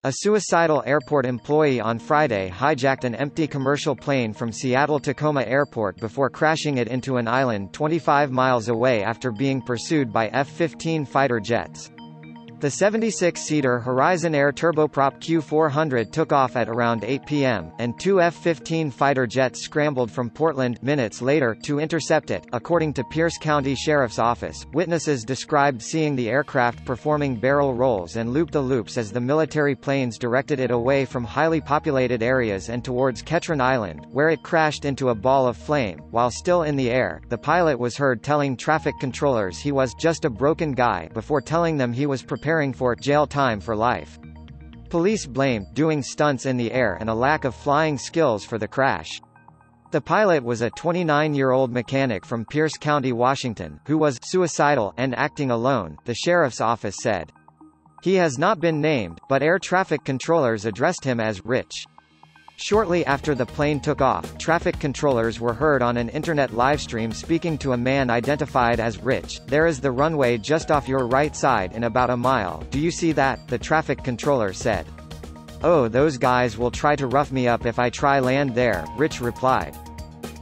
A suicidal airport employee on Friday hijacked an empty commercial plane from Seattle-Tacoma Airport before crashing it into an island 25 miles away after being pursued by F-15 fighter jets. The 76-seater Horizon Air turboprop Q400 took off at around 8 p.m., and two F-15 fighter jets scrambled from Portland minutes later to intercept it, according to Pierce County Sheriff's Office. Witnesses described seeing the aircraft performing barrel rolls and loop-the-loops as the military planes directed it away from highly populated areas and towards Ketron Island, where it crashed into a ball of flame. While still in the air, the pilot was heard telling traffic controllers he was just a broken guy before telling them he was preparing for jail time for life. Police blamed doing stunts in the air and a lack of flying skills for the crash. The pilot was a 29-year-old mechanic from Pierce County, Washington, who was suicidal and acting alone, the sheriff's office said. He has not been named, but air traffic controllers addressed him as Rich. Shortly after the plane took off, traffic controllers were heard on an internet livestream speaking to a man identified as Rich. "There is the runway just off your right side in about a mile. Do you see that?" the traffic controller said. "Oh, those guys will try to rough me up if I try land there," Rich replied.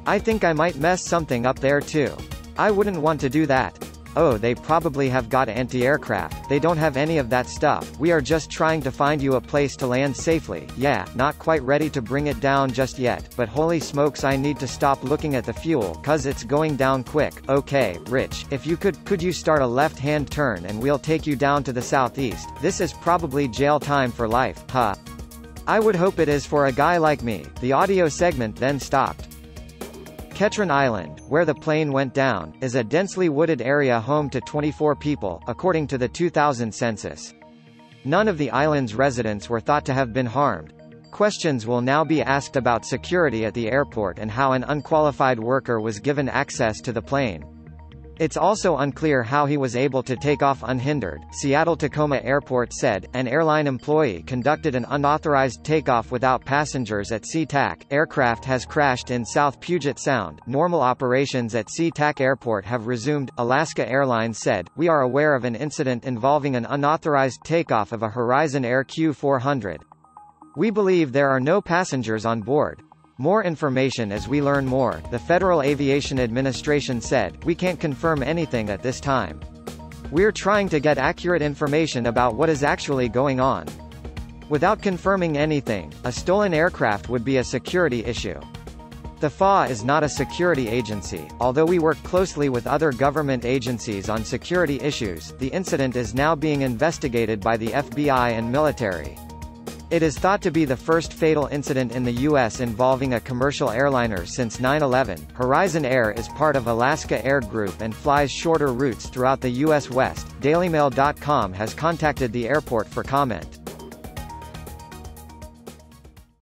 "I think I might mess something up there too. I wouldn't want to do that." "Oh, they probably have got anti-aircraft. They don't have any of that stuff. We are just trying to find you a place to land safely. Yeah, not quite ready to bring it down just yet, but holy smokes, I need to stop looking at the fuel, 'cause it's going down quick." "Okay, Rich, if you could you start a left-hand turn and we'll take you down to the southeast. This is probably jail time for life, huh? I would hope it is for a guy like me." The audio segment then stopped. Ketron Island, where the plane went down, is a densely wooded area home to 24 people, according to the 2000 census. None of the island's residents were thought to have been harmed. Questions will now be asked about security at the airport and how an unqualified worker was given access to the plane. It's also unclear how he was able to take off unhindered. Seattle-Tacoma Airport said, an airline employee conducted an unauthorized takeoff without passengers at SeaTac. Aircraft has crashed in South Puget Sound. Normal operations at SeaTac Airport have resumed, Alaska Airlines said. "We are aware of an incident involving an unauthorized takeoff of a Horizon Air Q400. We believe there are no passengers on board. More information as we learn more," the Federal Aviation Administration said. "We can't confirm anything at this time. We're trying to get accurate information about what is actually going on. Without confirming anything, a stolen aircraft would be a security issue. The FAA is not a security agency, although we work closely with other government agencies on security issues. The incident is now being investigated by the FBI and military. It is thought to be the first fatal incident in the U.S. involving a commercial airliner since 9/11. Horizon Air is part of Alaska Air Group and flies shorter routes throughout the U.S. West. DailyMail.com has contacted the airport for comment.